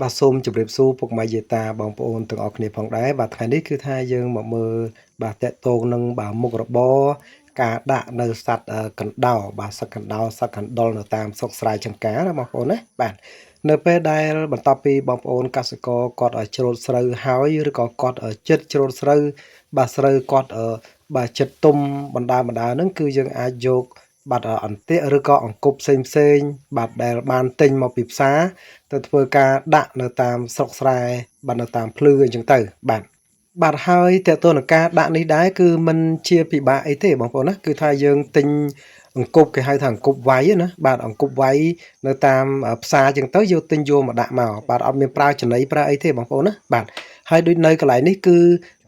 បាទសូមជម្រាបសួរពុកម៉ែយាយតាបងប្អូនទាំងអស់គ្នាផងដែរបាទថ្ងៃនេះគឺថាយើងមកមើលបាទតកតងនឹងបាទមុខរបរការដាក់នៅសัตว์កណ្ដោបាទសត្វកណ្ដោសត្វកណ្ដុរនៅតាមស្រុកស្រែចម្ការណាបងប្អូនណាបាទនៅពេលដែលបន្ទាប់ពីបងប្អូនកសិករគាត់ច្រូតស្រូវហើយឬក៏គាត់ចិត្តច្រូតស្រូវបាទស្រូវគាត់បាទចិត្តទុំបណ្ដើហ្នឹងគឺយើងអាចយកបាទអន្ទាក់ឬក៏អង្គប់ផ្សេងបាទដែលបានទិញមកពីផ្សារទៅធ្វើការដាក់នៅតាមស្រុកស្រែបាទនៅតាមភ្លឺអីចឹងទៅបាទហើយតើតើនឹងការដាក់នេះដែរគឺมันជាពិបាកអីទេបងប្អូនណាគឺថាយើងទិញអង្គប់គេហៅថាអង្គប់វាយណាបាទអង្គប់វាយនៅតាមផ្សារចឹងទៅយកទិញយកមកដាក់មកបាទអត់មានប្រើចំណីប្រើអីទេបងប្អូនណាបាទហើយដូចនៅកន្លែងនេះគឺ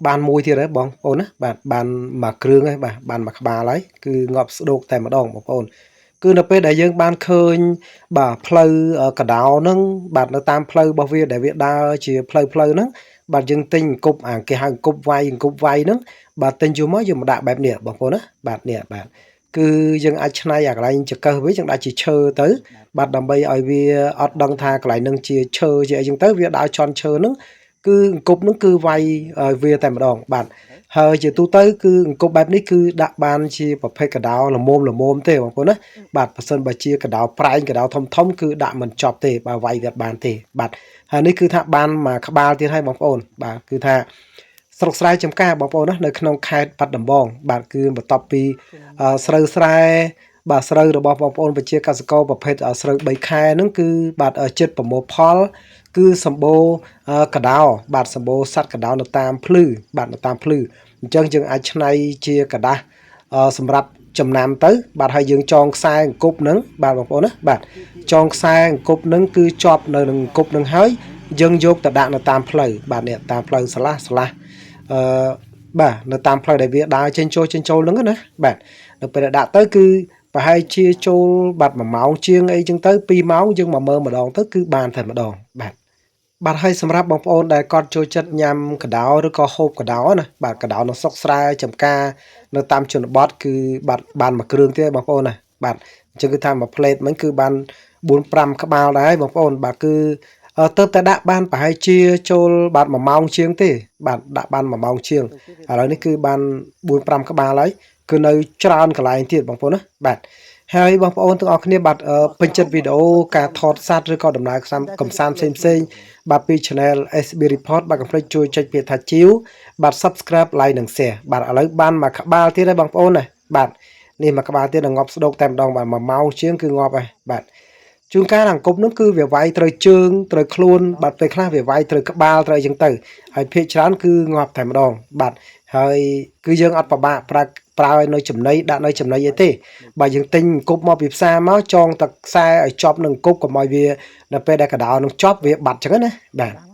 បានមួយទៀតហើយបងប្អូនណាបាទបានមួយគ្រឿងហើយបាទបានមួយក្បាលហើយគឺងាប់ស្ដោកតែម្ដងបងប្អូនគឺនៅពេលដែលយើងបានឃើញបាទផ្លូវកដោហ្នឹងបាទនៅតាមផ្លូវរបស់វាដែលវាដើរជាផ្លូវហ្នឹងបាទយើងទិញអង្គប់គេហៅអង្គប់វាយហ្នឹងបាទទិញយកមកយកមកដាក់បែបនេះបងប្អូនណាបាទនេះបាទគឺយើងអាចឆ្នៃអាកន្លែងចង្កឹះវាយើងដាក់ជាឈើទៅបាទដើម្បីឲ្យវាអត់ដឹងថាកន្លែងហ្នឹងជាឈើជាអីចឹងទៅវាដើរជន់ឈើហ្នឹងគឺអង្គប់ហ្នឹងគឺវាយឲ្យវាតែម្ដងបាទហើយជាទូទៅគឺអង្គប់បែបនេះគឺដាក់បានជាប្រភេទកដោល្មមទេបងប្អូនណាបាទបើសិនបើជាកដោប្រែងកដោធំគឺដាក់មិនចប់ទេបើវាយវាបានទេបាទហើយនេះគឺថាបានមួយក្បាលទៀតហើយបងប្អូនបាទគឺថាស្រុកស្រែចម្ការបងប្អូនណានៅក្នុងខេត្តបាត់ដំបងបាទគឺបន្ទាប់ពីស្រូវស្រែបាទស្រូវរបស់បងប្អូនប្រជាកសិករប្រភេទស្រូវ3ខែហ្នឹងគឺបាទចិត្តប្រមូលផលគឺសម្បូរកដោបាទសម្បូរសัตว์កដោនៅតាមភ្លឺបាទនៅតាមភ្លឺអញ្ចឹងយើងអាចឆ្នៃជាกระดาษសម្រាប់ចំណាំទៅបាទហើយយើងចងខ្សែអង្គប់ហ្នឹងបាទបងប្អូនណាបាទចងខ្សែអង្គប់ហ្នឹងគឺជាប់នៅនឹងអង្គប់ហ្នឹងហើយយើងយកទៅដាក់នៅតាមផ្លូវបាទនេះតាមផ្លូវឆ្លាស់អឺបាទនៅតាមផ្លូវដែលវាដើរចេញចូលហ្នឹងណាបាទនៅពេលដាក់ទៅគឺប្រហែលជាចូលបាទ1ម៉ោងជាងអីចឹងទៅ2ម៉ោងយើងមកមើលម្ដងទៅគឺបានតែម្ដងបាទហើយសម្រាប់បងប្អូនដែលគាត់ចូលចិត្តញ៉ាំកដោឬក៏ហូបកដោណាបាទកដោនៅស្រុកស្រែចម្ការនៅតាមជនបទគឺបាទបានមួយគ្រឿងទេបងប្អូនណាបាទអញ្ចឹងគឺថាមួយផ្លេតមិញគឺបាន4-5ក្បាលដែរបងប្អូនបាទគឺទៅតែដាក់បានប្រហែលជាចូលបាទ1ម៉ោងជាងទេបាទដាក់បាន1ម៉ោងជាងឥឡូវនេះគឺបាន4-5ក្បាលហើយគឺនៅច្រើនកន្លែងទៀតបងប្អូនណាបាទហើយបងប្អូនទាំងអស់គ្នាបាទពេញចិត្តវីដេអូការថតសត្វឬក៏ដំណើរកំសាន្តផ្សេងបាទពី Channel SB Report បាទកុំភ្លេចជួយចុចពាក្យថាជីវបាទ Subscribe Like និង Share បាទឥឡូវបានមួយក្បាលទៀតហើយបងប្អូនណាបាទនេះមួយក្បាលទៀតងាប់ស្ដោកតែម្ដងបាទ1ម៉ោងជាងគឺងាប់ហើយបាទជួនកាលអង្គប់នោះគឺវាវាយត្រូវជើងត្រូវខ្លួនបាទពេលខ្លះវាវាយត្រូវក្បាលត្រូវអីចឹងទៅហើយភាគច្រើនគឺងាប់តែម្ដងបាទហើយគឺយើងអត់ប្របាក់ប្រើនៅចំណីដាក់នៅចំណីអីទេបើយើងទិញអង្គប់មកពីផ្សារមកចងទឹកខ្សែឲ្យជាប់នឹងអង្គប់កុំឲ្យវាដល់ពេលដែលកដោនឹងជាប់វាបាត់ចឹងណាបាទ